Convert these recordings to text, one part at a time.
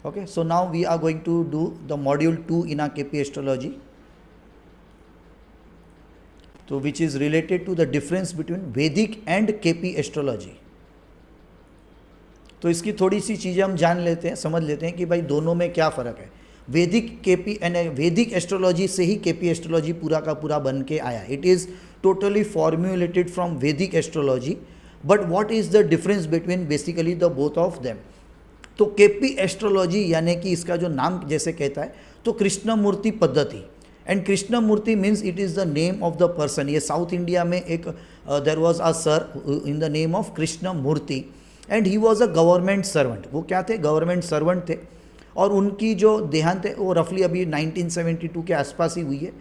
Okay, so now we are going to do the module 2 in our KP astrology, so which is related to the difference between Vedic and KP astrology. तो इसकी थोड़ी सी चीज़ें हम जान लेते हैं, समझ लेते हैं कि भाई दोनों में क्या फ़र्क है. वैदिक केपी एंड वैदिक एस्ट्रोलॉजी से ही केपी एस्ट्रोलॉजी पूरा का पूरा बन के आया. It is totally formulated from Vedic astrology. But what is the difference between basically the both of them. तो केपी एस्ट्रोलॉजी यानी कि इसका जो नाम जैसे कहता है तो कृष्णमूर्ति पद्धति. And Krishnamurti means it is the name of the person. ये साउथ इंडिया में एक there was a sir in the name of Krishnamurti and he was a government servant. वो क्या थे? गवर्नमेंट सर्वेंट थे. और उनकी जो देहांत है वो रफली अभी 1972 के आसपास ही हुई है.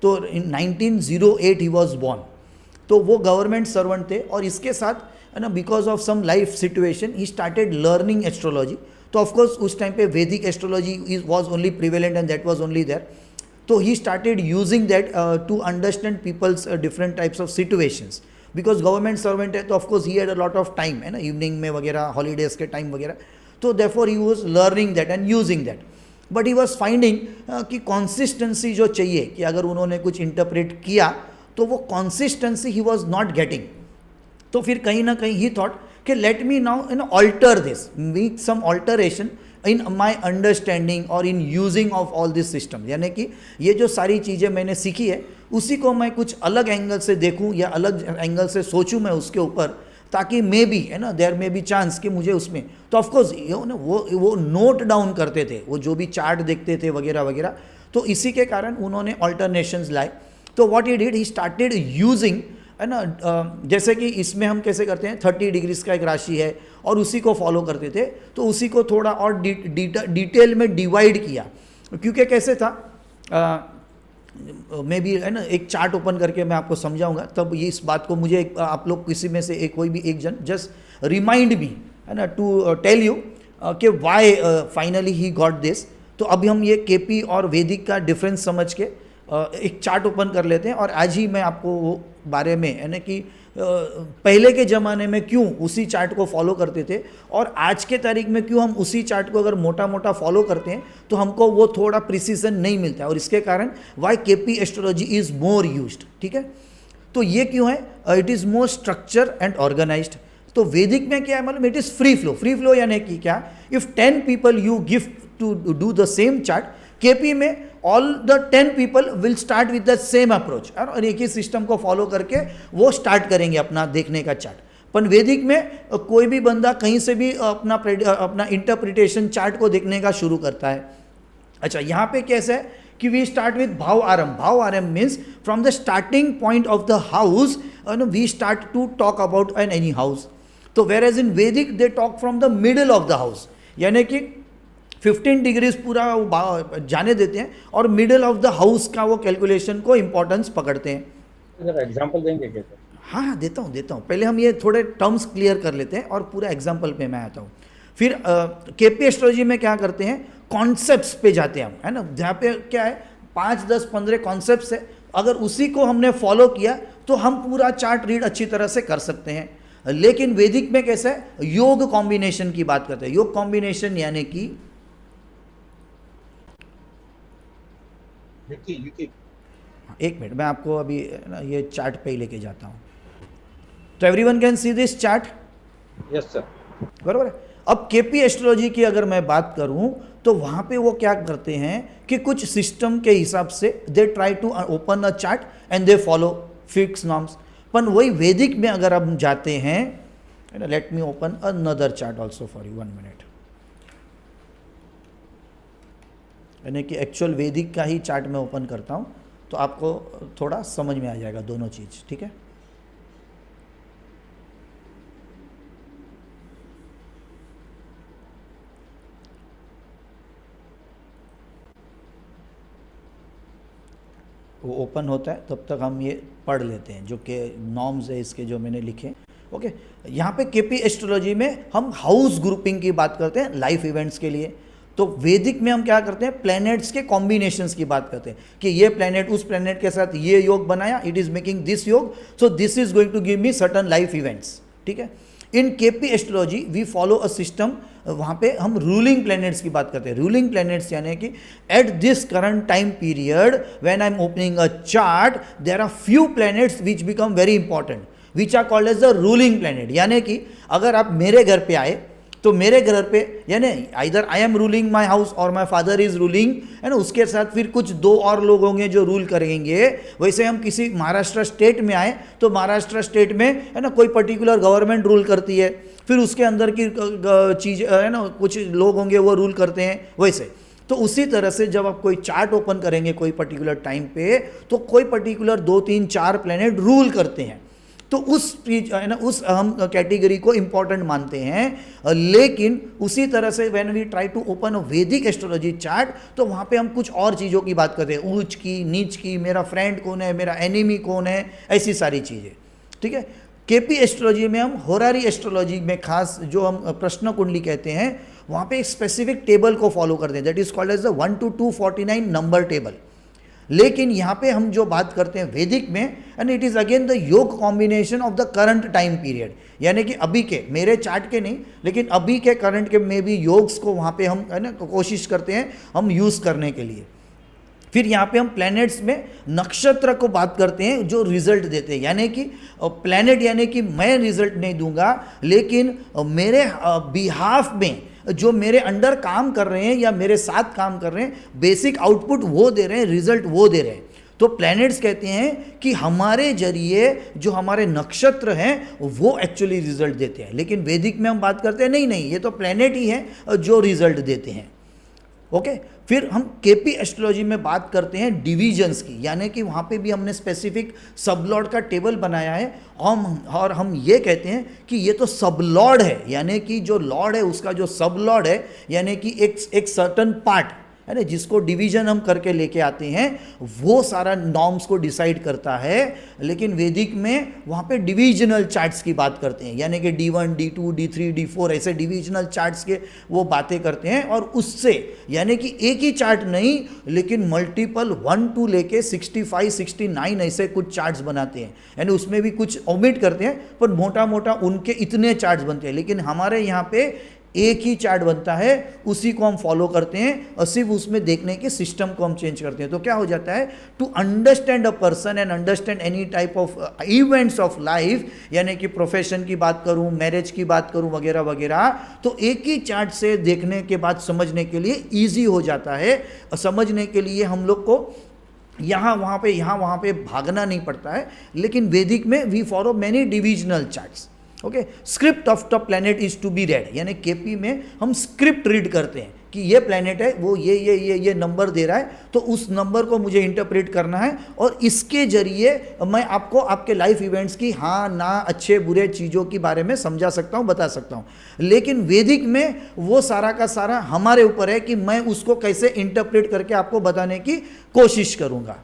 तो इन 1908 ही वॉज बॉर्न. तो वो गवर्नमेंट सर्वेंट थे और इसके साथ है ना because of some life situation he started learning astrology. तो ऑफकोर्स उस टाइम पे Vedic astrology was only prevalent and that was only there. तो he started using that to understand people's different types of situations. Because government servant है तो of course he had a lot of time है ना, evening में वगैरह, holidays के time वगैरह. तो therefore he was learning that and using that. But he was finding कि कंसिस्टेंसी जो चाहिए कि अगर उन्होंने कुछ इंटरप्रेट किया तो वो consistency he was not getting. तो फिर कहीं ना कहीं ही थॉट कि let me now alter this, make some alteration in my understanding और in using of all this system. यानी कि ये जो सारी चीज़ें मैंने सीखी है उसी को मैं कुछ अलग एंगल से देखूं या अलग एंगल से सोचूं मैं उसके ऊपर, ताकि मे बी है ना देयर मे बी चांस कि मुझे उसमें. तो ऑफकोर्स वो नोट डाउन करते थे, वो जो भी चार्ट देखते थे वगैरह वगैरह. तो इसी के कारण उन्होंने ऑल्टरनेशंस लाए. तो what he did, he started using है ना, जैसे कि इसमें हम कैसे करते हैं 30 डिग्रीज का एक राशि है और उसी को फॉलो करते थे. तो उसी को थोड़ा और डिटेल में डिवाइड किया. क्योंकि कैसे था, मे बी है ना एक चार्ट ओपन करके मैं आपको समझाऊंगा. तब ये इस बात को मुझे आप लोग किसी में से कोई भी एक जन जस्ट रिमाइंड मी है ना टू टेल यू कि why finally he got this. तो अभी हम ये केपी और वैदिक का डिफरेंस समझ के एक चार्ट ओपन कर लेते हैं. और आज ही मैं आपको वो बारे में है ना कि पहले के ज़माने में क्यों उसी चार्ट को फॉलो करते थे और आज के तारीख में क्यों हम उसी चार्ट को अगर मोटा मोटा फॉलो करते हैं तो हमको वो थोड़ा प्रिसीजन नहीं मिलता है. और इसके कारण why KP astrology is more used. ठीक है, तो ये क्यों है? It is more structure and organized. तो वैदिक में क्या है मतलब it is free flow. Free flow यानी कि क्या, if 10 people you give to do the same chart, KP में all the 10 people will start with the same approach और एक ही सिस्टम को फॉलो करके वो स्टार्ट करेंगे अपना देखने का चार्ट. पर वैदिक में कोई भी बंदा कहीं से भी अपना इंटरप्रिटेशन चार्ट को देखने का शुरू करता है. अच्छा, यहाँ पे कैसे है कि वी स्टार्ट विद भाव आरंभ. भाव आरंभ means from the starting point of the house we start to talk about an any house. तो whereas in Vedic they talk from the middle of the house, यानी कि 15 डिग्रीज पूरा जाने देते हैं और मिडल ऑफ द हाउस का वो कैलकुलेशन को इंपॉर्टेंस पकड़ते हैं. एग्जांपल देंगे क्या? हाँ, देता हूँ. पहले हम ये थोड़े टर्म्स क्लियर कर लेते हैं और पूरा एग्जांपल पे मैं आता हूँ. फिर केपी एस्ट्रोलॉजी में क्या करते हैं, कॉन्सेप्ट्स पे जाते हैं हम, है ना. जहाँ पे क्या है 5, 10, 15 कॉन्सेप्ट्स है. अगर उसी को हमने फॉलो किया तो हम पूरा चार्ट रीड अच्छी तरह से कर सकते हैं. लेकिन वैदिक में कैसे है, योग कॉम्बिनेशन की बात करते हैं. योग कॉम्बिनेशन यानी कि एक मिनट, मैं आपको अभी ये चार्ट पे ही लेके जाता हूँ. तो everyone can see this chart. Yes sir, बराबर है. अब केपी एस्ट्रोलॉजी की अगर मैं बात करूं तो वहां पे वो क्या करते हैं कि कुछ सिस्टम के हिसाब से they try to open a chart and they follow fix norms. पर वही वैदिक में अगर हम जाते हैं, let me open another chart also for you, 1 minute. यानी कि एक्चुअल वैदिक का ही चार्ट मैं ओपन करता हूँ तो आपको थोड़ा समझ में आ जाएगा दोनों चीज़. ठीक है, वो ओपन होता है तब तक हम ये पढ़ लेते हैं जो कि नॉर्म्स है इसके जो मैंने लिखे. ओके, यहाँ पे केपी एस्ट्रोलॉजी में हम हाउस ग्रुपिंग की बात करते हैं लाइफ इवेंट्स के लिए. तो वैदिक में हम क्या करते हैं, प्लैनेट्स के कॉम्बिनेशंस की बात करते हैं कि ये प्लैनेट उस प्लैनेट के साथ ये योग बनाया, it is making this yoga, so this is going to give me certain life events. ठीक है, in KP astrology we follow a system, वहाँ पे हम रूलिंग प्लैनेट्स की बात करते हैं। रूलिंग प्लैनेट्स यानी कि at this current time period when I am opening a chart there are few planets which become very important which are called as the ruling planet. यानी कि अगर आप मेरे घर पे आए तो मेरे घर पे यानी either I am ruling my house और माई फादर इज रूलिंग, है ना, उसके साथ फिर कुछ दो और लोग होंगे जो रूल करेंगे। वैसे हम किसी महाराष्ट्र स्टेट में आए तो महाराष्ट्र स्टेट में, है ना, कोई पर्टिकुलर गवर्नमेंट रूल करती है, फिर उसके अंदर की चीज़, है ना, कुछ लोग होंगे वो रूल करते हैं। वैसे तो उसी तरह से जब आप कोई चार्ट ओपन करेंगे कोई पर्टिकुलर टाइम पे, तो कोई पर्टिकुलर 2, 3, 4 प्लैनेट रूल करते हैं, तो उस, है ना, उस हम कैटेगरी को इंपॉर्टेंट मानते हैं। लेकिन उसी तरह से when we try to open a Vedic astrology chart, तो वहाँ पे हम कुछ और चीज़ों की बात करते हैं, ऊंच की, नीच की, मेरा फ्रेंड कौन है, मेरा एनिमी कौन है, ऐसी सारी चीज़ें। ठीक है, केपी एस्ट्रोलॉजी में हम होरारी एस्ट्रोलॉजी में खास जो हम प्रश्न कुंडली कहते हैं, वहाँ पे एक स्पेसिफिक टेबल को फॉलो करते हैं, that is called as the 1 to 249 number table. लेकिन यहाँ पे हम जो बात करते हैं वैदिक में, and it is again the yoga combination of the current time period, यानी कि अभी के, मेरे चार्ट के नहीं, लेकिन अभी के करंट के में भी योग्स को वहाँ पे हम, है ना, कोशिश करते हैं हम यूज़ करने के लिए। फिर यहाँ पे हम प्लैनेट्स में नक्षत्र को बात करते हैं जो रिजल्ट देते हैं, यानी कि प्लैनेट यानी कि मैं रिजल्ट नहीं दूंगा, लेकिन मेरे बिहाफ में जो मेरे अंडर काम कर रहे हैं या मेरे साथ काम कर रहे हैं, बेसिक आउटपुट वो दे रहे हैं, रिजल्ट वो दे रहे हैं। तो प्लैनेट्स कहते हैं कि हमारे जरिए जो हमारे नक्षत्र हैं वो एक्चुअली रिजल्ट देते हैं। लेकिन वैदिक में हम बात करते हैं नहीं, ये तो प्लैनेट ही है जो रिजल्ट देते हैं। ओके, फिर हम केपी एस्ट्रोलॉजी में बात करते हैं डिविजन्स की, यानी कि वहाँ पे भी हमने स्पेसिफिक सबलॉर्ड का टेबल बनाया है, और हम ये कहते हैं कि ये तो सबलॉर्ड है, यानी कि जो लॉर्ड है उसका जो सबलॉर्ड है, यानी कि एक सर्टन पार्ट, है ना, जिसको डिवीजन हम करके लेके आते हैं, वो सारा नॉर्म्स को डिसाइड करता है। लेकिन वैदिक में वहाँ पे डिविजनल चार्ट्स की बात करते हैं, यानी कि D1, D2, D3, D4 ऐसे डिविजनल चार्ट्स के वो बातें करते हैं। और उससे यानी कि एक ही चार्ट नहीं, लेकिन मल्टीपल 1 to लेके 65, 69 ऐसे कुछ चार्ट्स बनाते हैं, यानी उसमें भी कुछ ओमिट करते हैं, पर मोटा मोटा उनके इतने चार्ट्स बनते हैं। लेकिन हमारे यहाँ पे एक ही चार्ट बनता है, उसी को हम फॉलो करते हैं, और सिर्फ उसमें देखने के सिस्टम को हम चेंज करते हैं। तो क्या हो जाता है, to understand a person and understand any type of events of life, यानी कि प्रोफेशन की बात करूं, मैरिज की बात करूं, वगैरह वगैरह, तो एक ही चार्ट से देखने के बाद समझने के लिए ईजी हो जाता है। और समझने के लिए हम लोग को यहाँ वहाँ पे भागना नहीं पड़ता है। लेकिन वैदिक में we follow many divisional charts. Okay, script of the planet is to be read, यानी केपी में हम स्क्रिप्ट रीड करते हैं कि ये प्लैनेट है, वो ये नंबर दे रहा है, तो उस नंबर को मुझे इंटरप्रेट करना है, और इसके जरिए मैं आपको आपके लाइफ इवेंट्स की हाँ ना, अच्छे बुरे चीज़ों के बारे में समझा सकता हूँ, बता सकता हूँ। लेकिन वैदिक में वो सारा का सारा हमारे ऊपर है कि मैं उसको कैसे इंटरप्रेट करके आपको बताने की कोशिश करूँगा।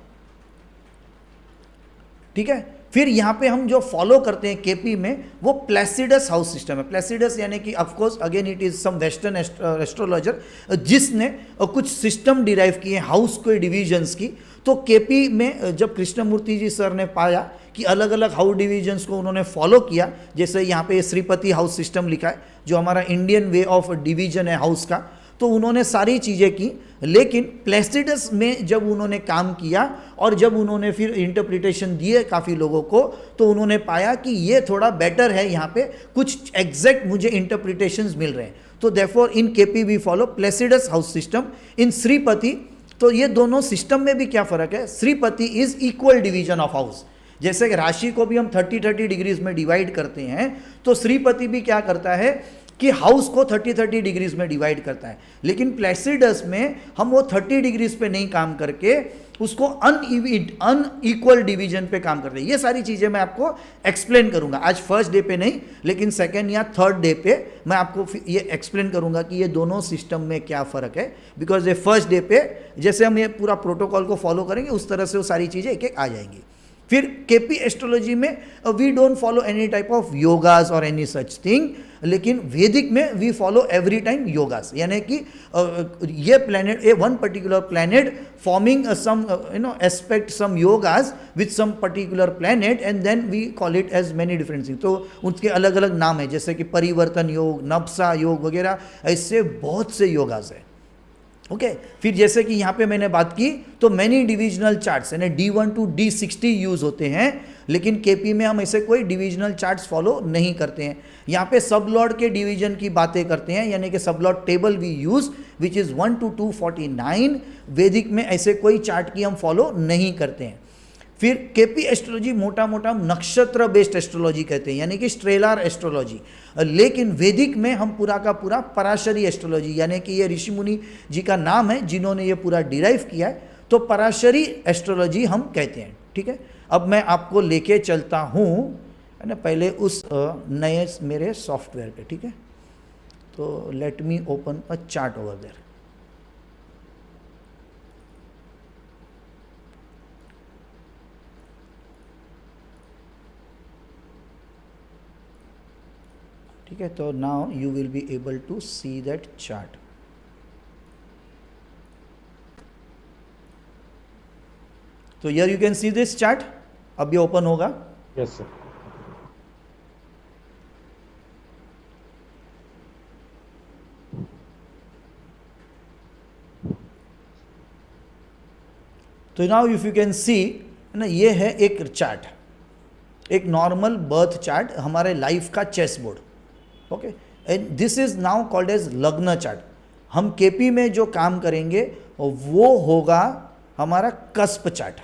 ठीक है, फिर यहाँ पे हम जो फॉलो करते हैं केपी में, वो प्लेसिडस हाउस सिस्टम है। प्लेसिडस यानी कि of course again it is some western astrologer जिसने कुछ सिस्टम डिराइव किए हाउस के डिविजन्स की। तो केपी में जब कृष्णमूर्ति जी सर ने पाया कि अलग अलग हाउस डिविजन्स को उन्होंने फॉलो किया, जैसे यहाँ पे श्रीपति हाउस सिस्टम लिखा है जो हमारा इंडियन वे ऑफ डिवीजन है हाउस का, तो उन्होंने सारी चीज़ें की। लेकिन प्लेसिडस में जब उन्होंने काम किया और जब उन्होंने फिर इंटरप्रिटेशन दिए काफ़ी लोगों को, तो उन्होंने पाया कि ये थोड़ा बेटर है, यहाँ पे कुछ एग्जैक्ट मुझे इंटरप्रिटेशंस मिल रहे हैं। तो therefore in KP we follow Placidus house system. In Shripati, तो ये दोनों सिस्टम में भी क्या फ़र्क है, Shripati is equal division of house. जैसे राशि को भी हम 30-30 डिग्रीज में डिवाइड करते हैं, तो श्रीपति भी क्या करता है कि हाउस को 30-30 डिग्रीज में डिवाइड करता है। लेकिन प्लेसिडस में हम वो 30 डिग्रीज पे नहीं काम करके उसको अनइक्वल डिवीजन पे काम करते हैं। ये सारी चीज़ें मैं आपको एक्सप्लेन करूंगा आज फर्स्ट डे पे नहीं, लेकिन सेकेंड या थर्ड डे पे मैं आपको ये एक्सप्लेन करूंगा कि ये दोनों सिस्टम में क्या फ़र्क है। बिकॉज ये फर्स्ट डे पे जैसे हम ये पूरा प्रोटोकॉल को फॉलो करेंगे, उस तरह से वो सारी चीज़ें एक एक आ जाएंगी। फिर केपी एस्ट्रोलॉजी में we don't follow any type of yogas और एनी सच थिंग, लेकिन वैदिक में we follow every time yogas, यानी कि ये planet, a one particular planet forming some aspect some yogas with some particular planet and then we call it as many different thing. तो उनके अलग अलग नाम है, जैसे कि परिवर्तन योग, नब्सा योग वगैरह, ऐसे बहुत से योगास है। ओके फिर जैसे कि यहाँ पे मैंने बात की तो मैनी डिविजनल चार्ट्स यानी D1 to D60 यूज़ होते हैं, लेकिन केपी में हम ऐसे कोई डिविजनल चार्ट्स फॉलो नहीं करते हैं। यहाँ पे सब लॉर्ड के डिवीजन की बातें करते हैं, यानी कि सब log table we use which is 1 to 249। वैदिक में ऐसे कोई चार्ट की हम फॉलो नहीं करते हैं। फिर केपी एस्ट्रोलॉजी मोटा मोटा नक्षत्र बेस्ड एस्ट्रोलॉजी कहते हैं, यानी कि स्ट्रेलर एस्ट्रोलॉजी। लेकिन वैदिक में हम पूरा का पूरा पराशरी एस्ट्रोलॉजी, यानी कि ये ऋषि मुनि जी का नाम है जिन्होंने ये पूरा डिराइव किया है, तो पराशरी एस्ट्रोलॉजी हम कहते हैं। ठीक है, अब मैं आपको लेके चलता हूँ है ना, पहले उस नए मेरे सॉफ्टवेयर पे। ठीक है, तो let me open a chart over there. ठीक है, तो now you will be able to see that chart. तो here you can see this chart, अब ये ओपन होगा। Yes sir. तो now if you can see ना, ये है एक चार्ट, एक नॉर्मल बर्थ चार्ट, हमारे लाइफ का chess board. Okay, and this is now called as lagna chart. हम केपी में जो काम करेंगे वो होगा हमारा कस्प चार्ट।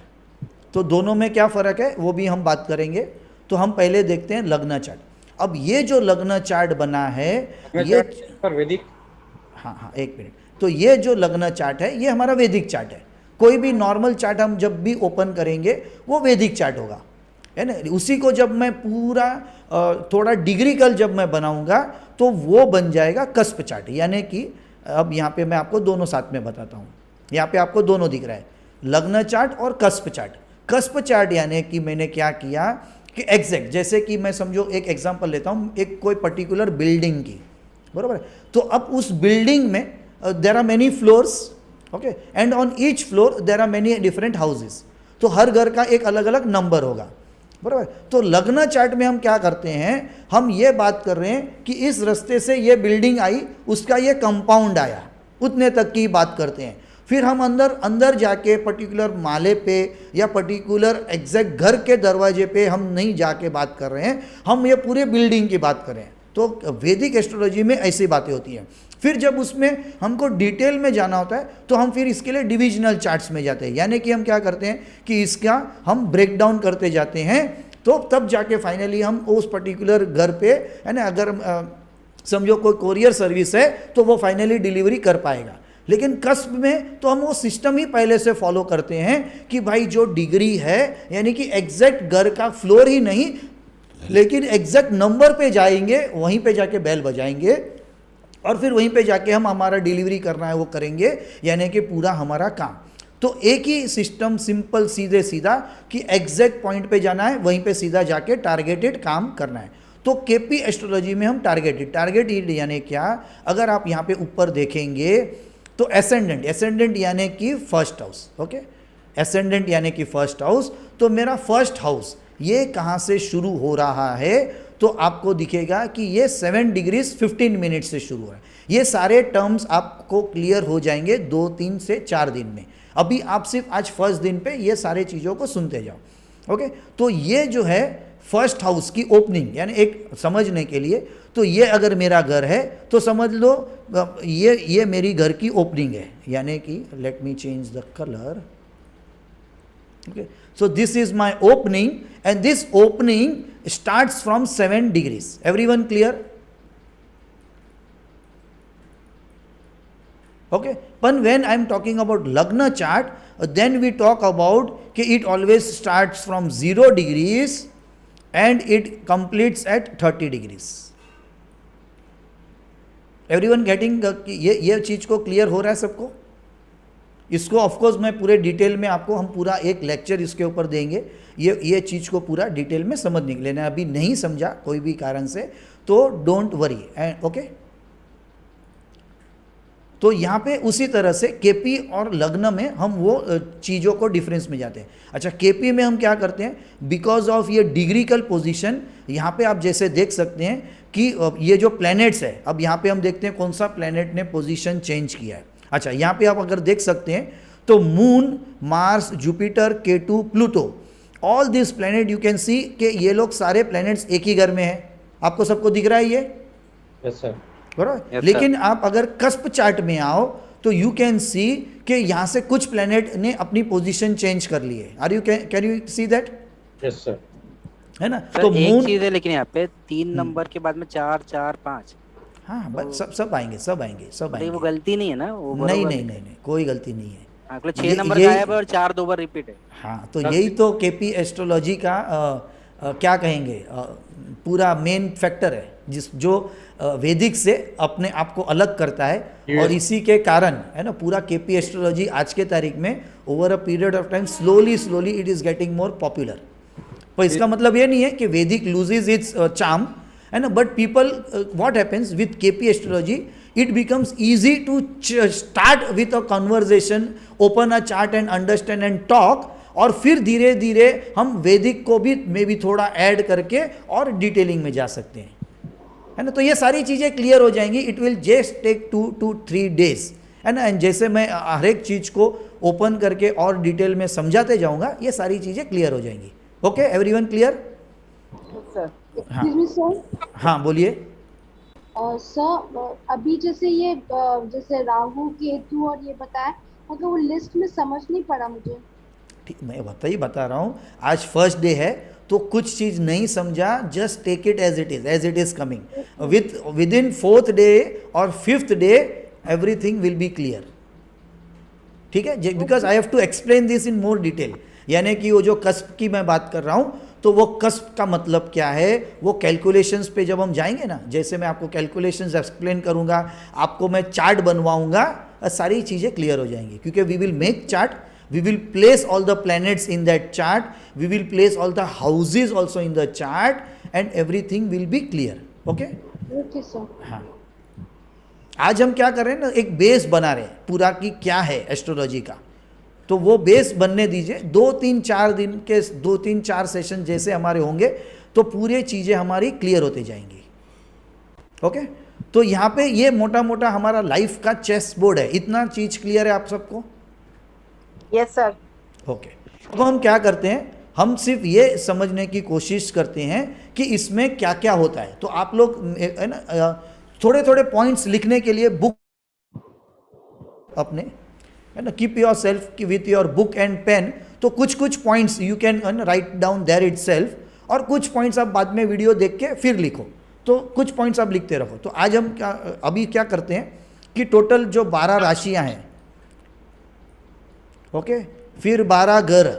तो दोनों में क्या फ़र्क है वो भी हम बात करेंगे। तो हम पहले देखते हैं लग्न चार्ट। अब ये जो लग्न चार्ट बना है ये पर वैदिक, हाँ एक मिनट, तो ये जो लग्न चार्ट है ये हमारा वैदिक चार्ट है। कोई भी नॉर्मल चार्ट हम जब भी ओपन करेंगे वो वैदिक चार्ट होगा, है ना। उसी को जब मैं पूरा थोड़ा डिग्रिकल जब मैं बनाऊंगा तो वो बन जाएगा कस्प चार्ट। यानी कि अब यहाँ पे मैं आपको दोनों साथ में बताता हूँ। यहाँ पे आपको दोनों दिख रहा है, लग्न चार्ट और कस्प चार्ट। कस्प चार्ट यानी कि मैंने क्या किया कि एग्जैक्ट, जैसे कि मैं समझो एक एग्जांपल लेता हूँ, एक कोई पर्टिकुलर बिल्डिंग की, बराबर है। तो अब उस बिल्डिंग में there are many floors, okay, and on each floor there are many different houses. तो हर घर का एक अलग अलग नंबर होगा, बराबर। तो लग्न चार्ट में हम क्या करते हैं, हम ये बात कर रहे हैं कि इस रास्ते से ये बिल्डिंग आई, उसका ये कंपाउंड आया, उतने तक की बात करते हैं। फिर हम अंदर जाके पर्टिकुलर माले पे या पर्टिकुलर एग्जैक्ट घर के दरवाजे पे हम नहीं जाके बात कर रहे हैं, हम ये पूरे बिल्डिंग की बात कर रहे हैं। तो वैदिक एस्ट्रोलॉजी में ऐसी बातें होती हैं। फिर जब उसमें हमको डिटेल में जाना होता है तो हम फिर इसके लिए डिविजनल चार्ट्स में जाते हैं, यानी कि हम क्या करते हैं कि इसका हम ब्रेक डाउन करते जाते हैं। तो तब जाके फाइनली हम उस पर्टिकुलर घर पे, है ना, अगर समझो कोई कोरियर सर्विस है तो वो फाइनली डिलीवरी कर पाएगा। लेकिन कस्प में तो हम वो सिस्टम ही पहले से फॉलो करते हैं कि भाई जो डिग्री है, यानी कि एग्जैक्ट घर का फ्लोर ही नहीं, लेकिन एग्जैक्ट नंबर पे जाएंगे, वहीं पे जाके बेल बजाएंगे और फिर वहीं पे जाके हम हमारा डिलीवरी करना है वो करेंगे, यानी कि पूरा हमारा काम। तो एक ही सिस्टम, सिंपल सीधे सीधा, कि एग्जैक्ट पॉइंट पे जाना है, वहीं पे सीधा जाके टारगेटेड काम करना है। तो केपी एस्ट्रोलॉजी में हम टारगेटेड यानी क्या, अगर आप यहाँ पे ऊपर देखेंगे तो एसेंडेंट यानी कि फर्स्ट हाउस, ओके, एसेंडेंट यानी कि फर्स्ट हाउस। तो मेरा फर्स्ट हाउस ये कहाँ से शुरू हो रहा है, तो आपको दिखेगा कि ये 7 डिग्रीज 15 मिनट से शुरू है। ये सारे टर्म्स आपको क्लियर हो जाएंगे 2, 3 से 4 दिन में। अभी आप सिर्फ आज फर्स्ट दिन पे ये सारे चीज़ों को सुनते जाओ, ओके। तो ये जो है फर्स्ट हाउस की ओपनिंग, यानी एक समझने के लिए, तो ये अगर मेरा घर है तो समझ लो ये मेरी घर की ओपनिंग है, यानी कि let me change the colour, okay. So this is my opening and this opening starts from 7 degrees. Everyone clear? Okay. But when I am talking about Lagna chart, then we talk about कि it always starts from 0 degrees and it completes at 30 degrees. Everyone getting ये चीज को clear हो रहा है सबको? इसको of course मैं पूरे डिटेल में आपको, हम पूरा एक लेक्चर इसके ऊपर देंगे, ये चीज़ को पूरा डिटेल में समझने के लिए। अभी नहीं समझा कोई भी कारण से तो डोंट वरी, ओके। तो यहाँ पे उसी तरह से केपी और लग्न में हम वो चीज़ों को डिफरेंस में जाते हैं। अच्छा, केपी में हम क्या करते हैं, बिकॉज ऑफ ये डिग्रिकल पोजीशन, यहाँ पे आप जैसे देख सकते हैं कि ये जो प्लैनेट्स है, अब यहाँ पे हम देखते हैं कौन सा प्लैनेट ने पोजीशन चेंज किया है। अच्छा, यहाँ पे आप अगर देख सकते हैं तो Moon, Mars, Jupiter, Ketu, Pluto, all this planet you can see कि ये लोग सारे प्लैनेट्स एक ही घर में हैं। आपको सबको दिख रहा है ये? Yes sir. बराबर। लेकिन आप अगर कस्प चार्ट में आओ तो यू कैन सी कि यहाँ से कुछ प्लैनेट ने अपनी पोजीशन चेंज कर ली है। Are you can you see that? Yes sir. है ना? तो एक चीज है, लेकिन यहाँ पे 3 नंबर के बाद में 4 4 5, हाँ, बस सब आएंगे, सब आएंगे। वो गलती नहीं है ना? वो नहीं, कोई गलती नहीं है। अगले 6 नंबर गायब है और 4 2 बार रिपीट है। हाँ, तो यही तो केपी एस्ट्रोलॉजी का क्या कहेंगे, पूरा मेन फैक्टर है जो वैदिक से अपने आप को अलग करता है। और इसी के कारण है ना पूरा केपी एस्ट्रोलॉजी आज के तारीख में over a period of time slowly it is getting more popular. पर इसका मतलब ये नहीं है कि वैदिक लूजेज इट्स चार्म, है ना, but people, what happens with KP astrology, it becomes easy to start with a conversation, open a chart and understand and talk, और फिर धीरे धीरे हम वैदिक को भी मे भी थोड़ा ऐड करके और डिटेलिंग में जा सकते हैं, है ना। तो ये सारी चीज़ें क्लियर हो जाएंगी। It will just take 2 to 3 days, है ना। एंड जैसे मैं हर एक चीज़ को ओपन करके और डिटेल में समझाते जाऊंगा, ये सारी चीज़ें क्लियर हो जाएंगी। Okay, everyone clear? हाँ, बोलिए। सर, अभी जैसे ये जैसे राहु केतु और ये बताया, मगर वो लिस्ट में समझ नहीं पड़ा मुझे। ठीक, मैं बता रहा हूँ, आज फर्स्ट डे है तो कुछ चीज़ नहीं समझा, just take it as it is coming within 4th day और 5th day everything will be clear. ठीक है, because I have to explain this in more detail. यानी कि वो जो कस्प की मैं बात कर रहा हूँ, तो वो कस्प का मतलब क्या है, वो कैलकुलेशंस पे जब हम जाएंगे ना, जैसे मैं आपको कैलकुलेशंस एक्सप्लेन करूँगा, आपको मैं चार्ट बनवाऊँगा, सारी चीज़ें क्लियर हो जाएंगी। क्योंकि we will make chart, we will place all the planets in that chart, we will place all the houses also in the chart, and everything will be clear. Okay? Okay sir. हाँ, आज हम क्या कर रहे हैं ना, एक base बना रहे हैं पूरा कि क्या है एस्ट्रोलॉजी का। तो वो बेस बनने दीजिए, 2-3-4 दिन के 2-3-4 सेशन जैसे हमारे होंगे तो पूरी चीज़ें हमारी क्लियर होते जाएंगी। ओके, तो यहाँ पे ये मोटा मोटा हमारा लाइफ का चेस बोर्ड है। इतना चीज़ क्लियर है आप सबको? Yes sir. ओके, अब हम क्या करते हैं, हम सिर्फ ये समझने की कोशिश करते हैं कि इसमें क्या क्या होता है। तो आप लोग है ना थोड़े थोड़े पॉइंट्स लिखने के लिए बुक अपने, है ना, keep yourself with your book and pen. तो कुछ कुछ points you can write down there itself, और कुछ पॉइंट्स आप बाद में वीडियो देख के फिर लिखो। तो कुछ पॉइंट्स आप लिखते रहो। तो आज हम अभी क्या करते हैं कि टोटल जो 12 राशियां हैं, ओके, फिर 12 ग्रह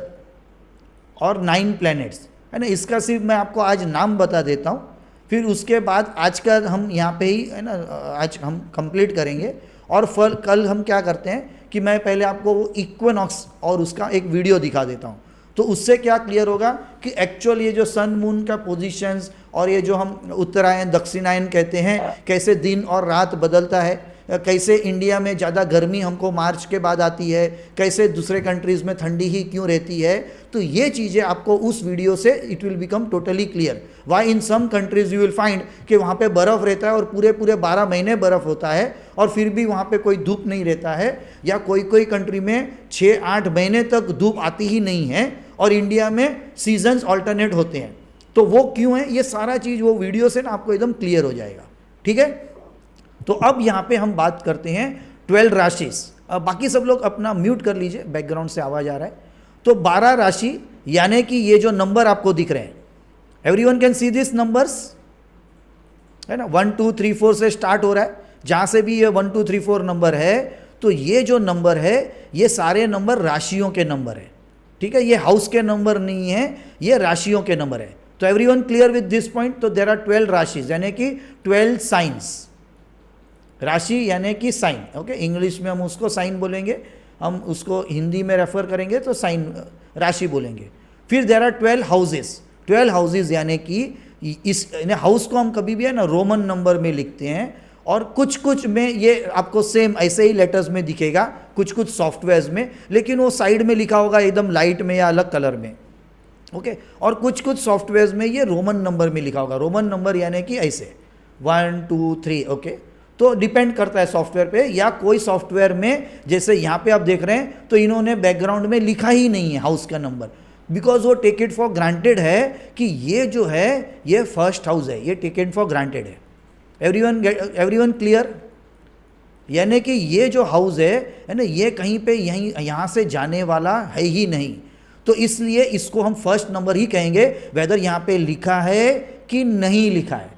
और 9 प्लैनेट्स, है ना, इसका सिर्फ मैं आपको आज नाम बता देता हूँ। फिर उसके बाद आज का हम यहाँ पे ही, है ना, आज हम कंप्लीट करेंगे। और कल हम क्या करते हैं कि मैं पहले आपको वो इक्विनॉक्स और उसका एक वीडियो दिखा देता हूँ। तो उससे क्या क्लियर होगा कि एक्चुअल ये जो सन मून का पोजीशंस और ये जो हम उत्तरायण दक्षिणायन कहते हैं, कैसे दिन और रात बदलता है, कैसे इंडिया में ज़्यादा गर्मी हमको मार्च के बाद आती है, कैसे दूसरे कंट्रीज़ में ठंडी ही क्यों रहती है। तो ये चीज़ें आपको उस वीडियो से it will become totally clear. Why in some countries you will find कि वहाँ पे बर्फ़ रहता है और पूरे 12 महीने बर्फ़ होता है और फिर भी वहाँ पे कोई धूप नहीं रहता है, या कोई कंट्री में 6-8 महीने तक धूप आती ही नहीं है, और इंडिया में सीजन्स ऑल्टरनेट होते हैं। तो वो क्यों है, ये सारा चीज़ वो वीडियो से ना आपको एकदम क्लियर हो जाएगा। ठीक है, तो अब यहाँ पे हम बात करते हैं 12 राशिस। बाकी सब लोग अपना म्यूट कर लीजिए, बैकग्राउंड से आवाज़ आ रहा है। तो 12 राशि, यानी कि ये जो नंबर आपको दिख रहे हैं, everyone can see this numbers, है ना, 1 2 3 4 से स्टार्ट हो रहा है। जहाँ से भी ये 1 2 3 4 नंबर है, तो ये जो नंबर है ये सारे नंबर राशियों के नंबर है। ठीक है, ये हाउस के नंबर नहीं है, ये राशियों के नंबर है। तो everyone clear with this point? तो देयर आर 12 राशिज, यानी कि 12 साइंस। राशि यानी कि साइन, ओके, इंग्लिश में हम उसको साइन बोलेंगे। हम उसको हिंदी में रेफर करेंगे तो साइन राशि बोलेंगे। फिर देर आर 12 हाउसेस, 12 हाउसेस यानी कि इस हाउस को हम कभी भी है ना रोमन नंबर में लिखते हैं, और कुछ कुछ में ये आपको सेम ऐसे ही लेटर्स में दिखेगा, कुछ कुछ सॉफ्टवेयर्स में, लेकिन वो साइड में लिखा होगा एकदम लाइट में या अलग कलर में, ओके। और कुछ कुछ सॉफ्टवेयर्स में ये रोमन नंबर में लिखा होगा, रोमन नंबर यानी कि ऐसे 1 2 3, ओके। तो डिपेंड करता है सॉफ्टवेयर पे, या कोई सॉफ्टवेयर में जैसे यहाँ पे आप देख रहे हैं तो इन्होंने बैकग्राउंड में लिखा ही नहीं है हाउस का नंबर, बिकॉज वो टेक इट फॉर ग्रांटेड है कि ये जो है ये फर्स्ट हाउस है, ये टेक इट फॉर ग्रांटेड है। Everyone clear? यानी कि ये जो हाउस है ना, ये कहीं पे यहीं यहाँ से जाने वाला है ही नहीं, तो इसलिए इसको हम फर्स्ट नंबर ही कहेंगे, वेदर यहाँ पे लिखा है कि नहीं लिखा है।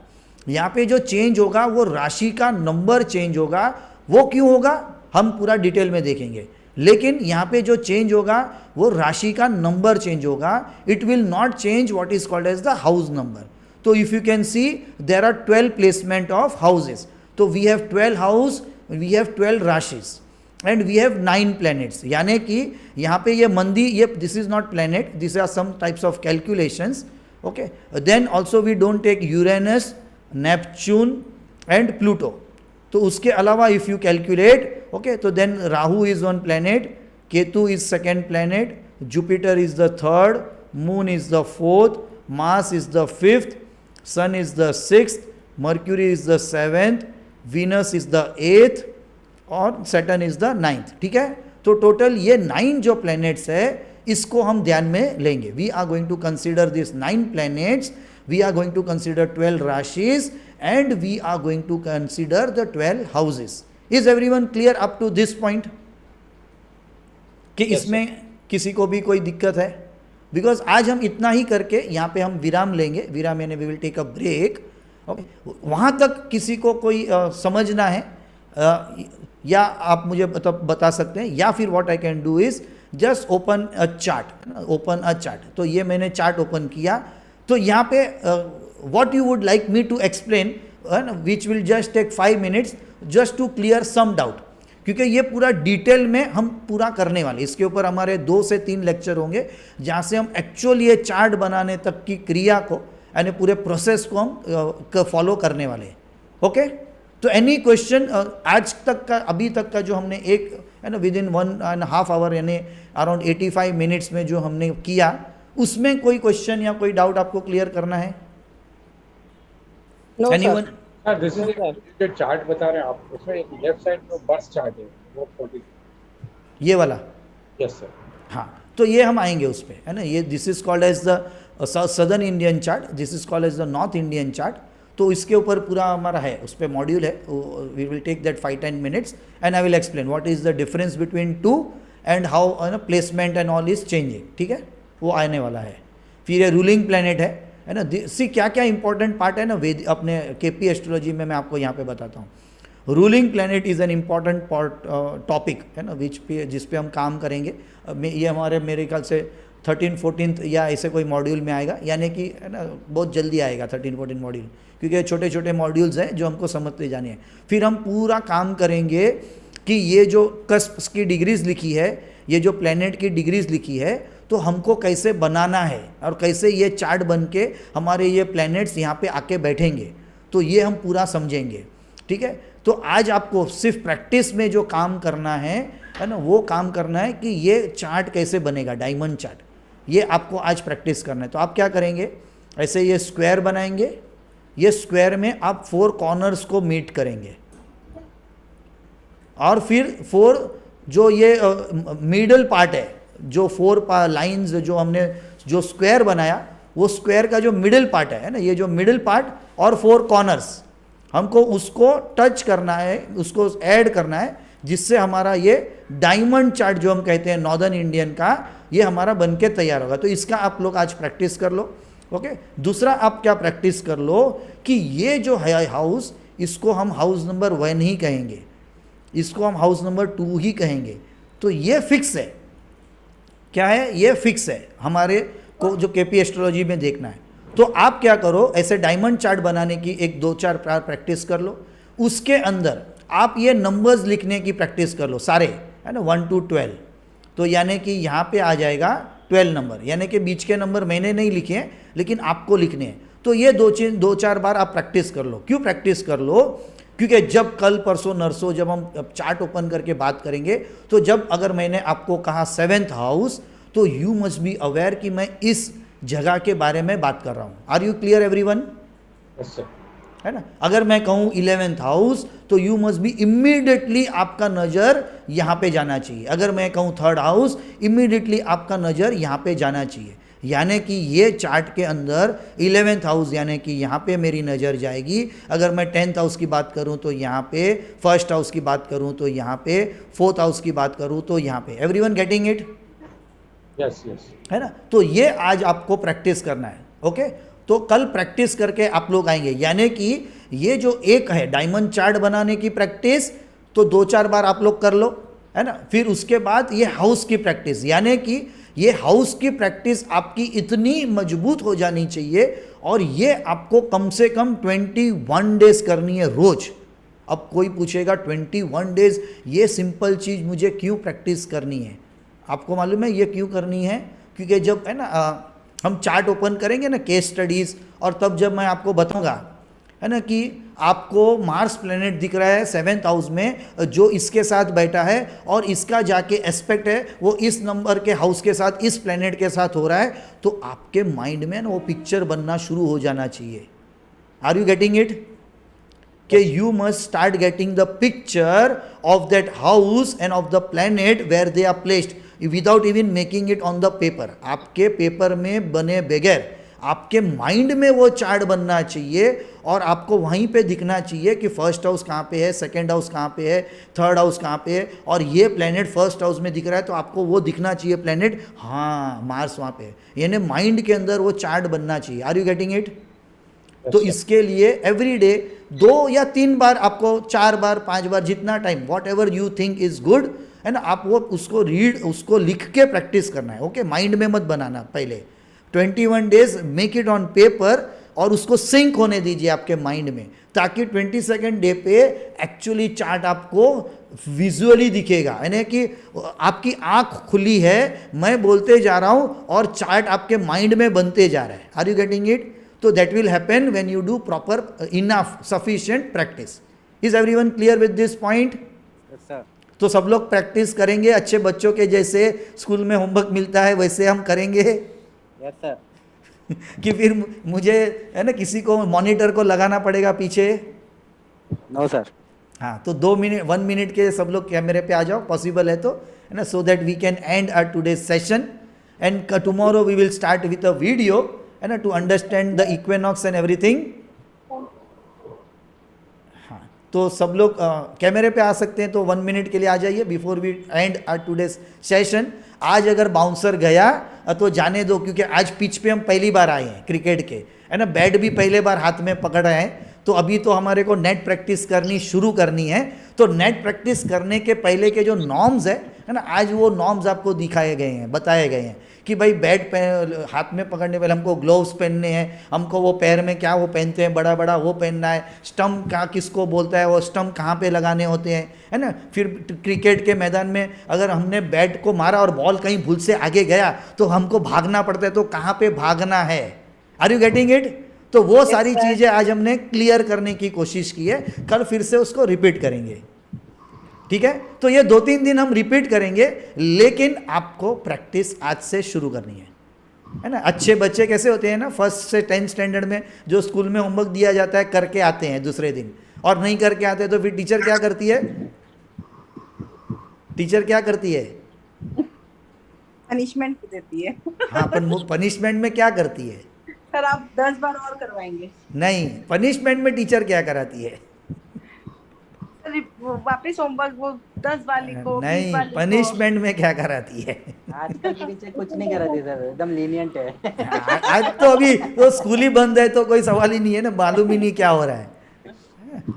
यहाँ पे जो चेंज होगा वो राशि का नंबर चेंज होगा, वो क्यों होगा हम पूरा डिटेल में देखेंगे, लेकिन यहाँ पे जो चेंज होगा वो राशि का नंबर चेंज होगा, it will not change what is called as the house number. तो if you can see there are 12 placement of houses, तो we have 12 house, we have 12 rashis and we have 9 planets. यानी कि यहाँ पे ये मंदी, ये this is not planet, this are some types of calculations, okay. Then also we don't take Uranus, Neptune and Pluto. तो उसके अलावा इफ यू कैलकुलेट, ओके, तो then Rahu is one planet, Ketu is second planet, Jupiter is the third, moon is the fourth, Mars is the fifth, sun is the sixth, Mercury is the seventh, Venus is the eighth और Saturn is the ninth, ठीक है। तो total ये 9 जो planets है इसको हम ध्यान में लेंगे। We are going to consider this 9 planets, we are going to consider 12 rashis and we are going to consider the 12 houses. Is everyone clear up to this point कि इसमें किसी को भी कोई दिक्कत है? बिकॉज आज हम इतना ही करके यहाँ पे हम विराम लेंगे, विराम यानी we will take a break, okay. वहाँ तक किसी को कोई समझना है या आप मुझे बता सकते हैं, या फिर what I can do is just open a chart, open a chart. तो ये मैंने चार्ट ओपन किया, तो यहाँ पे what you would like me to explain which will just take 5 minutes just to clear some doubt, क्योंकि ये पूरा डिटेल में हम पूरा करने वाले। इसके ऊपर हमारे 2 से 3 लेक्चर होंगे जहाँ से हम एक्चुअली ये चार्ट बनाने तक की क्रिया को यानी पूरे प्रोसेस को हम फॉलो करने वाले हैं, ओके। तो एनी क्वेश्चन आज तक का, अभी तक का जो हमने एक है ना विद इन 1.5 आवर यानी अराउंड 85 मिनट्स में जो हमने किया, उसमें कोई क्वेश्चन या कोई डाउट आपको क्लियर करना है? No, Anyone? sir. This is जो चार्ट बता रहे हैं आप, उसमें लेफ्ट साइड में बर्थ चार्ट है वो 40। ये वाला? Yes sir. हाँ, तो ये हम आएंगे उस पर, है ना। ये this is called as the southern Indian chart, this is called as the north Indian chart. तो इसके ऊपर पूरा हमारा है, उस पर मॉड्यूल है, we will take that 5-10 minutes and I will explain what is the difference between two and how placement and all is changing, ठीक है। वो आने वाला है। फिर ये रूलिंग प्लैनेट है ना। सी क्या क्या इंपॉर्टेंट पार्ट है ना वेद अपने केपी एस्ट्रोलॉजी में, मैं आपको यहाँ पे बताता हूँ। Ruling planet is an important topic है ना, जिस पे हम काम करेंगे। ये हमारे मेरे ख्याल से 13-14 या ऐसे कोई मॉड्यूल में आएगा, यानी कि है ना बहुत जल्दी आएगा 13-14 मॉड्यूल, क्योंकि छोटे छोटे मॉड्यूल्स हैं जो हमको समझते जाने हैं। फिर हम पूरा काम करेंगे कि ये जो कस्प की डिग्रीज लिखी है, ये जो प्लैनेट की डिग्रीज लिखी है, तो हमको कैसे बनाना है और कैसे ये चार्ट बन के हमारे ये प्लैनेट्स यहाँ पे आके बैठेंगे, तो ये हम पूरा समझेंगे, ठीक है। तो आज आपको सिर्फ प्रैक्टिस में जो काम करना है ना, वो काम करना है कि ये चार्ट कैसे बनेगा, डायमंड चार्ट, ये आपको आज प्रैक्टिस करना है। तो आप क्या करेंगे, ऐसे ये स्क्वायर बनाएंगे, ये स्क्वायर में आप 4 कॉर्नर्स को मीट करेंगे, और फिर 4 जो ये मिडल पार्ट है, जो 4 लाइंस जो हमने जो स्क्वायर बनाया, वो स्क्वायर का जो मिडिल पार्ट है ना, ये जो मिडिल पार्ट और 4 कॉर्नर्स, हमको उसको टच करना है, उसको ऐड करना है, जिससे हमारा ये डायमंड चार्ट जो हम कहते हैं नॉर्दर्न इंडियन का, ये हमारा बन के तैयार होगा। तो इसका आप लोग आज प्रैक्टिस कर लो, ओके। दूसरा आप क्या प्रैक्टिस कर लो कि ये जो है हाउस, इसको हम हाउस नंबर 1 ही कहेंगे, इसको हम हाउस नंबर 2 ही कहेंगे। तो ये फिक्स है, क्या है, ये फिक्स है हमारे को जो केपी एस्ट्रोलॉजी में देखना है। तो आप क्या करो, ऐसे डायमंड चार्ट बनाने की 1-2-4 प्रैक्टिस कर लो, उसके अंदर आप ये नंबर्स लिखने की प्रैक्टिस कर लो सारे, है ना, 1 to 12, तो यानी कि यहाँ पे आ जाएगा 12 नंबर, यानी कि बीच के नंबर मैंने नहीं लिखे हैं लेकिन आपको लिखने हैं। तो ये दो चार बार आप प्रैक्टिस कर लो। क्यों प्रैक्टिस कर लो? क्योंकि जब कल परसों नरसों जब हम चार्ट ओपन करके बात करेंगे, तो जब अगर मैंने आपको कहा 7th हाउस, तो यू मस्ट बी अवेयर कि मैं इस जगह के बारे में बात कर रहा हूँ। Are you clear everyone? Yes sir. है ना। अगर मैं कहूँ 11th हाउस, तो यू मस्ट बी इमीडिएटली आपका नज़र यहाँ पे जाना चाहिए। अगर मैं कहूँ 3rd हाउस, इमीडिएटली आपका नज़र यहाँ पे जाना चाहिए। यानी कि ये चार्ट के अंदर 11th हाउस यानी कि यहाँ पे मेरी नज़र जाएगी। अगर मैं 10th हाउस की बात करूँ तो यहाँ पे, 1st हाउस की बात करूँ तो यहाँ पे, 4th हाउस की बात करूँ तो यहाँ पे। Everyone getting it? Yes yes. है ना। तो ये आज आपको प्रैक्टिस करना है। ओके, तो कल प्रैक्टिस करके आप लोग आएंगे। यानी कि ये जो एक है डायमंड चार्ट बनाने की प्रैक्टिस, तो 2-4 बार आप लोग कर लो, है ना। फिर उसके बाद ये हाउस की प्रैक्टिस, यानी कि ये हाउस की प्रैक्टिस आपकी इतनी मजबूत हो जानी चाहिए, और ये आपको कम से कम 21 डेज करनी है रोज। अब कोई पूछेगा 21 डेज ये सिंपल चीज़ मुझे क्यों प्रैक्टिस करनी है? आपको मालूम है ये क्यों करनी है? क्योंकि जब है ना हम चार्ट ओपन करेंगे ना, केस स्टडीज़, और तब जब मैं आपको बताऊंगा, है ना, कि आपको मार्स प्लेनेट दिख रहा है 7th हाउस में जो इसके साथ बैठा है, और इसका जाके एस्पेक्ट है वो इस नंबर के हाउस के साथ, इस प्लेनेट के साथ हो रहा है, तो आपके माइंड में ना वो पिक्चर बनना शुरू हो जाना चाहिए। Are you getting it? कि you must start getting the picture of that house and of the planet where they are placed without even making it on the paper. आपके पेपर में बने बगैर आपके माइंड में वो चार्ट बनना चाहिए, और आपको वहीं पे दिखना चाहिए कि 1st हाउस कहाँ पे है, 2nd हाउस कहाँ पे है, 3rd हाउस कहाँ पे है, और ये प्लेनेट 1st हाउस में दिख रहा है तो आपको वो दिखना चाहिए प्लेनेट, हाँ मार्स वहाँ पे है। यानी माइंड के अंदर वो चार्ट बनना चाहिए। Are you getting it? तो इसके लिए एवरी डे 2 या 3 बार, आपको 4 बार 5 बार, जितना time, what ever you think is good, है ना, आप वो उसको रीड, उसको लिख के प्रैक्टिस करना है। ओके, माइंड में मत बनाना। पहले 21 days make it on paper, और उसको सिंक होने दीजिए आपके माइंड में, ताकि 22nd डे पे एक्चुअली चार्ट आपको विजुअली दिखेगा। यानी कि आपकी आंख खुली है, मैं बोलते जा रहा हूँ और चार्ट आपके माइंड में बनते जा रहा है। Are you getting it? तो that will happen when you do proper enough sufficient practice. Is everyone clear with this point? Yes sir. तो सब लोग प्रैक्टिस करेंगे अच्छे बच्चों के जैसे स्कूल में होमवर्क मिलता है वैसे हम करेंगे। Yes sir. कि फिर मुझे, है ना, किसी को मॉनिटर को लगाना पड़ेगा पीछे? No sir. हाँ, तो 1 मिनट के सब लोग कैमरे पे आ जाओ, पॉसिबल है तो, है ना, so that we can end our today's session, and tomorrow we will start with a video, है ना, to understand the equinox and everything. हाँ, तो सब लोग कैमरे पे आ सकते हैं, तो 1 मिनट के लिए आ जाइए before we end our today's session. आज अगर बाउंसर गया तो जाने दो, क्योंकि आज पिच पे हम पहली बार आए हैं क्रिकेट के, है ना, बैट भी पहले बार हाथ में पकड़ रहे हैं। तो अभी तो हमारे को नेट प्रैक्टिस करनी शुरू करनी है। तो नेट प्रैक्टिस करने के पहले के जो नॉर्म्स है ना, आज वो नॉर्म्स आपको दिखाए गए हैं, बताए गए हैं कि भाई बैट हाथ में पकड़ने पहले हमको ग्लोव्स पहनने हैं, हमको वो पैर में क्या वो पहनते हैं बड़ा बड़ा वो पहनना है, स्टंप कहाँ किसको बोलता है, वो स्टंप कहाँ पे लगाने होते हैं, है ना। फिर क्रिकेट के मैदान में अगर हमने बैट को मारा और बॉल कहीं भूल से आगे गया तो हमको भागना पड़ता है, तो कहाँ पे भागना है। Are you getting it? तो वो सारी चीज़ें आज हमने क्लियर करने की कोशिश की है, कल फिर से उसको रिपीट करेंगे। ठीक है, तो ये 2-3 दिन हम रिपीट करेंगे, लेकिन आपको प्रैक्टिस आज से शुरू करनी है ना। अच्छे बच्चे कैसे होते हैं ना, 1st से 10th स्टैंडर्ड में जो स्कूल में होमवर्क दिया जाता है करके आते हैं दूसरे दिन, और नहीं करके आते हैं तो फिर टीचर क्या करती है? टीचर क्या करती है? पनिशमेंट देती है। हाँ, पनिशमेंट में क्या करती है? सर आप 10 बार और करवाएंगे। नहीं, पनिशमेंट में टीचर क्या कराती है? वापस होमवर्क वो 10 बार लिखो, 20 नहीं, बार लिखो। पनिशमेंट में क्या कराती है? आजकल के टीचर कुछ नहीं कराते सर, एकदम लीनियंट है। आज तो अभी तो स्कूल ही बंद है तो कोई सवाल ही नहीं है ना, मालूम ही नहीं क्या हो रहा है।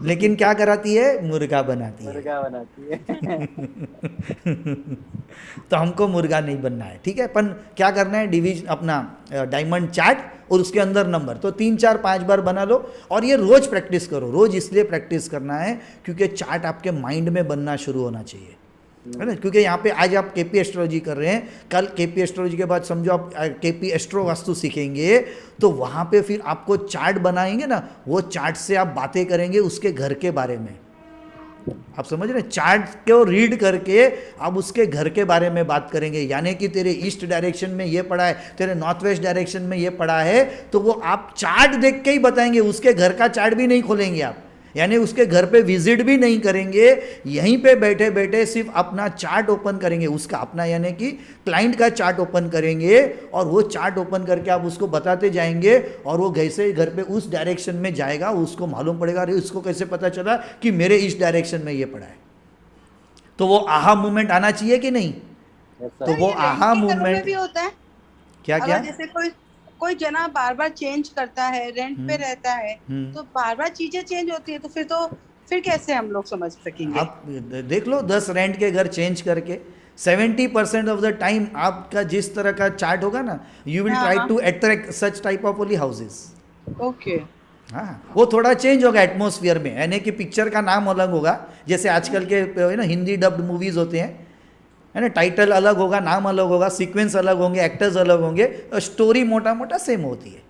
लेकिन क्या कराती है? मुर्गा बनाती है। मुर्गा बनाती है। तो हमको मुर्गा नहीं बनना है, ठीक है। पर क्या करना है? डिवीजन अपना डायमंड चार्ट और उसके अंदर नंबर, तो 3, 4, 5 बार बना लो, और ये रोज प्रैक्टिस करो। रोज इसलिए प्रैक्टिस करना है क्योंकि चार्ट आपके माइंड में बनना शुरू होना चाहिए। है ना, क्योंकि यहाँ पे आज आप केपी एस्ट्रोलॉजी कर रहे हैं, कल केपी एस्ट्रोलॉजी के बाद समझो आप केपी एस्ट्रो वास्तु सीखेंगे, तो वहाँ पे फिर आपको चार्ट बनाएंगे ना, वो चार्ट से आप बातें करेंगे उसके घर के बारे में। आप समझ रहे हैं, चार्ट को रीड करके आप उसके घर के बारे में बात करेंगे, यानी कि तेरे ईस्ट डायरेक्शन में ये पड़ा है, तेरे नॉर्थ वेस्ट डायरेक्शन में ये पड़ा है, तो वो आप चार्ट देख के ही बताएंगे, उसके घर का चार्ट भी नहीं खोलेंगे आप, यानी उसके घर पे विजिट भी नहीं करेंगे, यहीं पे बैठे बैठे सिर्फ अपना चार्ट ओपन करेंगे, उसका अपना यानी कि क्लाइंट का चार्ट ओपन करेंगे, और वो चार्ट ओपन करके आप उसको बताते जाएंगे, और वो कैसे घर पे उस डायरेक्शन में जाएगा, उसको मालूम पड़ेगा अरे उसको कैसे पता चला कि मेरे इस डायरेक्शन में ये पड़ा है। तो वो आहा मूवमेंट आना चाहिए कि नहीं? तो वो आहा रेंट के घरों में मूवमेंट भी होता है। क्या क्या अगर जैसे कोई जना बार बार चेंज करता है, रेंट पे रहता है, तो बार बार चीजें चेंज होती है, तो फिर कैसे हम लोग समझ सकेंगे? आप देख लो 10 रेंट के घर चेंज करके 70% ऑफ द टाइम आपका जिस तरह का चार्ट होगा ना, you will try to attract such type of only houses. Okay. हाँ, वो थोड़ा चेंज होगा एटमॉस्फेयर में, यानी कि पिक्चर का नाम अलग होगा, जैसे आजकल के ना हिंदी डब्ड मूवीज होते हैं, है ना, टाइटल अलग होगा, नाम अलग होगा, सीक्वेंस अलग होंगे, एक्टर्स अलग होंगे, स्टोरी मोटा मोटा सेम होती है,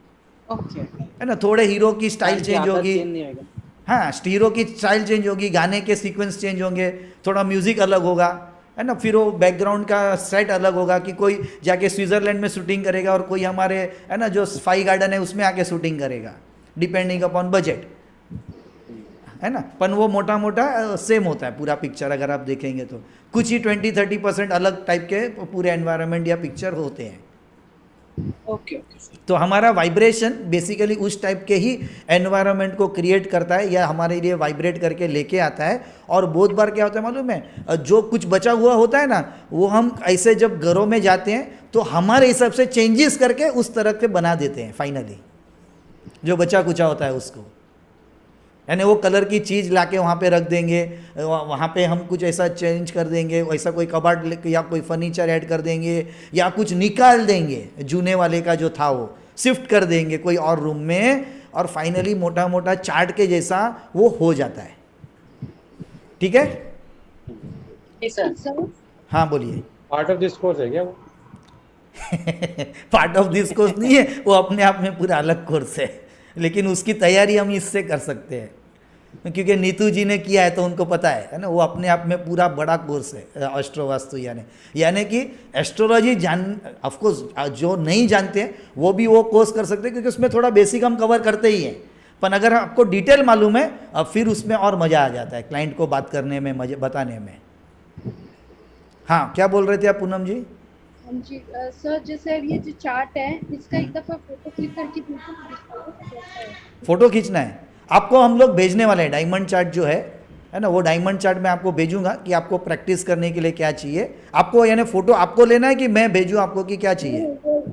ओके। है ना, थोड़े हीरो की स्टाइल चेंज होगी, नहीं होगा। हाँ हीरो की स्टाइल चेंज होगी, गाने के सीक्वेंस चेंज होंगे, थोड़ा म्यूजिक अलग होगा, है ना, फिर वो बैकग्राउंड का सेट अलग होगा, कि कोई जाके स्विट्जरलैंड में शूटिंग करेगा और कोई हमारे है ना जो स्पाई गार्डन है उसमें आके शूटिंग करेगा, डिपेंडिंग अपॉन बजट, है ना, पर वो मोटा मोटा सेम होता है पूरा पिक्चर। अगर आप देखेंगे तो कुछ ही 20-30% अलग टाइप के पूरे एनवायरनमेंट या पिक्चर होते हैं। Okay okay. तो हमारा वाइब्रेशन बेसिकली उस टाइप के ही एनवायरनमेंट को क्रिएट करता है या हमारे लिए वाइब्रेट करके लेके आता है। और बहुत बार क्या होता है मालूम है, जो कुछ बचा हुआ होता है ना, वो हम ऐसे जब घरों में जाते हैं तो हमारे हिसाब से चेंजेस करके उस तरह के बना देते हैं फाइनली, जो बचा कुचा होता है उसको, यानी वो कलर की चीज़ लाके वहाँ पे रख देंगे, वहाँ पे हम कुछ ऐसा चेंज कर देंगे, ऐसा कोई कबाड़ या कोई फर्नीचर ऐड कर देंगे, या कुछ निकाल देंगे जूने वाले का जो था वो शिफ्ट कर देंगे कोई और रूम में, और फाइनली मोटा मोटा चार्ट के जैसा वो हो जाता है। ठीक है, सर हाँ बोलिए। पार्ट ऑफ दिस कोर्स है क्या वो? पार्ट ऑफ दिस कोर्स नहीं है, वो अपने आप में पूरा अलग कोर्स है, लेकिन उसकी तैयारी हम इससे कर सकते हैं, क्योंकि नीतू जी ने किया है तो उनको पता है ना, वो अपने आप में पूरा बड़ा कोर्स है एस्ट्रो वास्तु, यानी कि एस्ट्रोलॉजी ऑफ कोर्स जो नहीं जानते हैं वो भी वो कोर्स कर सकते हैं, क्योंकि उसमें थोड़ा बेसिक हम कवर करते ही हैं, पर अगर आपको डिटेल मालूम है अब फिर उसमें और मज़ा आ जाता है क्लाइंट को बात करने में, मजे बताने में। हाँ क्या बोल रहे थे आप पूनम जी? जी सर, जैसे ये जो चार्ट है इसका एक दफा फोटो क्लिक करके फोटो खींचना है आपको, हम लोग भेजने वाले हैं डायमंड चार्ट जो है ना, वो डायमंड चार्ट मैं आपको भेजूंगा कि आपको प्रैक्टिस करने के लिए क्या चाहिए आपको, यानी फोटो आपको लेना है कि मैं भेजूं आपको कि क्या चाहिए?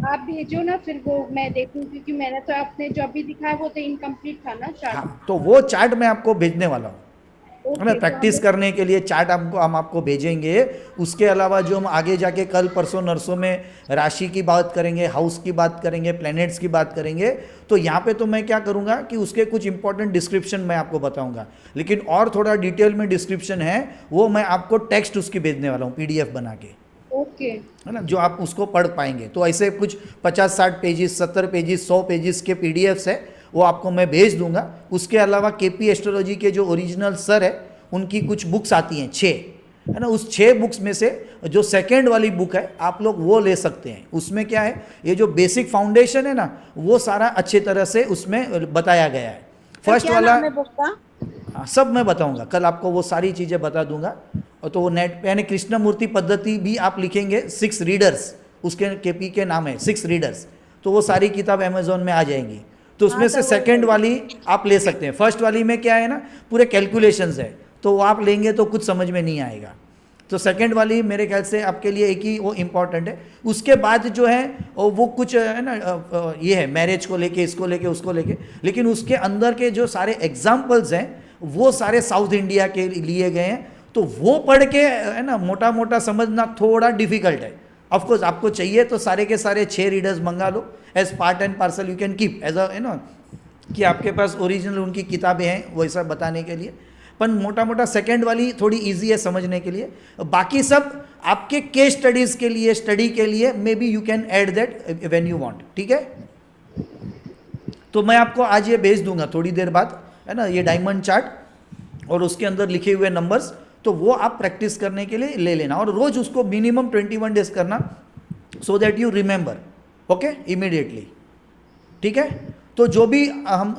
आप भेजो ना, फिर वो मैं देखूं, क्योंकि मैंने तो आपने जो अभी दिखाया वो तो इनकम्प्लीट था ना चार्ट। हाँ, तो वो चार्ट मैं आपको भेजने वाला हूँ, है ना, प्रैक्टिस करने के लिए चार्ट हम आपको भेजेंगे। उसके अलावा जो हम आगे जाके कल परसों नरसों में राशि की बात करेंगे, हाउस की बात करेंगे, प्लैनेट्स की बात करेंगे, तो यहाँ पे तो मैं क्या करूँगा कि उसके कुछ इंपॉर्टेंट डिस्क्रिप्शन मैं आपको बताऊँगा, लेकिन और थोड़ा डिटेल में डिस्क्रिप्शन है वो मैं आपको टेक्स्ट उसकी भेजने वाला हूँ PDF बना के, ओके, है ना, जो आप उसको पढ़ पाएंगे। तो ऐसे कुछ 50-60 पेजेस, 70 पेजेस, 100 पेजेस के PDFs है, वो आपको मैं भेज दूंगा। उसके अलावा KP एस्ट्रोलॉजी के जो ओरिजिनल सर है उनकी कुछ बुक्स आती हैं 6, है ना, उस 6 बुक्स में से जो सेकेंड वाली बुक है आप लोग वो ले सकते हैं। उसमें क्या है, ये जो बेसिक फाउंडेशन है ना वो सारा अच्छे तरह से उसमें बताया गया है। फर्स्ट वाला हाँ, सब मैं बताऊंगा कल आपको, वो सारी चीज़ें बता दूंगा। और तो वो नेट पे यानी कृष्णमूर्ति पद्धति भी आप लिखेंगे 6 रीडर्स, उसके KP के नाम है 6 रीडर्स, तो वो सारी किताब अमेजोन में आ जाएंगी। तो उसमें से सेकंड वाली आप ले सकते हैं। फर्स्ट वाली में क्या है ना, पूरे कैलकुलेशंस है, तो वो आप लेंगे तो कुछ समझ में नहीं आएगा। तो सेकंड वाली मेरे ख्याल से आपके लिए एक ही वो इम्पॉर्टेंट है। उसके बाद जो है वो कुछ है ना, ये है मैरिज को लेके, इसको लेके, उसको लेके, लेकिन उसके अंदर के जो सारे एग्जाम्पल्स हैं वो सारे साउथ इंडिया के लिए गए हैं, तो वो पढ़ के है ना मोटा मोटा समझना थोड़ा डिफिकल्ट है। ऑफकोर्स आपको चाहिए तो सारे के सारे 6 रीडर्स मंगा लो, as part and parcel you can keep as a, है ना, कि आपके पास ओरिजिनल उनकी किताबें हैं वैसा बताने के लिए। पर मोटा मोटा सेकंड वाली थोड़ी इजी है समझने के लिए, बाकी सब आपके केस स्टडीज़ के लिए, स्टडी के लिए may be you can add that when you want, ठीक है। तो मैं आपको आज ये भेज दूंगा थोड़ी देर बाद, है ना, ये डायमंड चार्ट और उसके अंदर लिखे हुए नंबर्स, तो वो आप प्रैक्टिस करने के लिए ले लेना और रोज उसको मिनिमम 21 डेज करना, so that you remember, okay, immediately, ठीक है। तो जो भी हम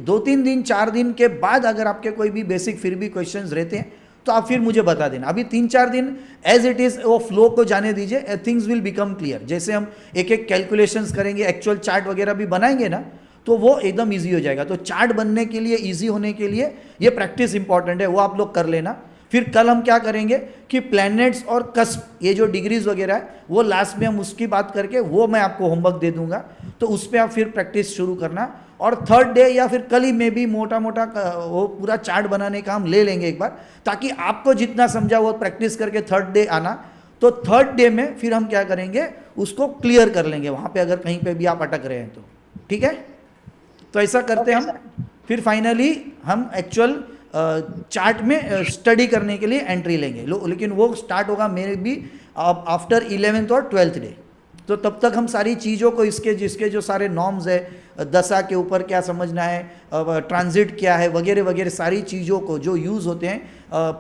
2-3 दिन 4 दिन के बाद अगर आपके कोई भी बेसिक फिर भी क्वेश्चंस रहते हैं तो आप फिर मुझे बता देना। अभी 3-4 दिन एज इट इज़ वो फ्लो को जाने दीजिए, थिंग्स विल बिकम क्लियर। जैसे हम एक एक कैलकुलेशंस करेंगे, एक्चुअल चार्ट वगैरह भी बनाएंगे ना, तो वो एकदम ईजी हो जाएगा। तो चार्ट बनने के लिए, ईजी होने के लिए ये प्रैक्टिस इंपॉर्टेंट है, वो आप लोग कर लेना। फिर कल हम क्या करेंगे कि प्लैनेट्स और कस्प, ये जो डिग्रीज वगैरह है वो लास्ट में हम उसकी बात करके वो मैं आपको होमवर्क दे दूंगा, तो उस पर आप फिर प्रैक्टिस शुरू करना। और थर्ड डे या फिर कल ही में भी मोटा मोटा वो पूरा चार्ट बनाने का हम ले लेंगे एक बार, ताकि आपको जितना समझा वो प्रैक्टिस करके थर्ड डे आना। तो थर्ड डे में फिर हम क्या करेंगे, उसको क्लियर कर लेंगे वहाँ पे अगर कहीं पे भी आप अटक रहे हैं तो, ठीक है। तो ऐसा करते हैं हम, फिर फाइनली हम एक्चुअल चार्ट में स्टडी करने के लिए एंट्री लेंगे। लेकिन वो स्टार्ट होगा मेरे भी आफ्टर 11th और 12th डे। तो तब तक हम सारी चीज़ों को, इसके जिसके जो सारे नॉर्म्स है, दशा के ऊपर क्या समझना है, ट्रांजिट क्या है, वगैरह वगैरह सारी चीज़ों को जो यूज़ होते हैं,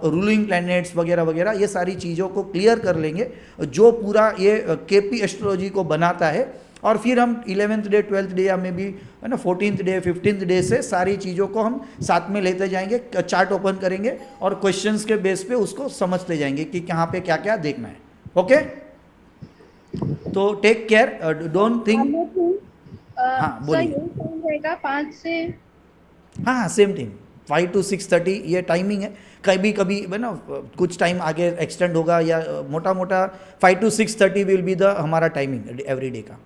रूलिंग प्लैनेट्स वगैरह वगैरह, ये सारी चीज़ों को क्लियर कर लेंगे जो पूरा ये केपी एस्ट्रोलॉजी को बनाता है। और फिर हम 11th डे 12th डे या में भी, है ना, 14th डे 15th डे से सारी चीज़ों को हम साथ में लेते जाएंगे, चार्ट ओपन करेंगे और क्वेश्चंस के बेस पे उसको समझते जाएंगे कि कहाँ पे क्या क्या देखना है, ओके। तो टेक केयर, डोंट थिंक। हाँ बोलिए। रहेगा 5 से, हाँ सेम टाइम 5 to 6:30 ये टाइमिंग है। कभी कभी है ना कुछ टाइम आगे एक्सटेंड होगा, या मोटा मोटा 5 to 6:30 विल बी द हमारा टाइमिंग एवरी डे का।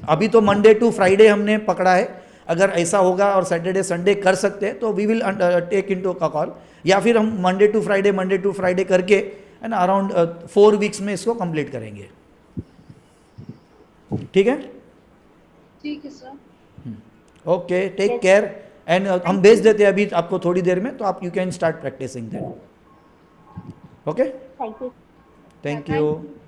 अभी तो मंडे टू फ्राइडे हमने पकड़ा है, अगर ऐसा होगा और सैटरडे संडे कर सकते हैं तो वी विल टेक इनटू का कॉल, या फिर हम मंडे टू फ्राइडे करके, है ना, अराउंड 4 वीक्स में इसको कंप्लीट करेंगे, ठीक है। ठीक है sir. Okay, take care and हम भेज देते हैं अभी आपको थोड़ी देर में, तो आप you can start practicing that, okay. Thank you. Thank you.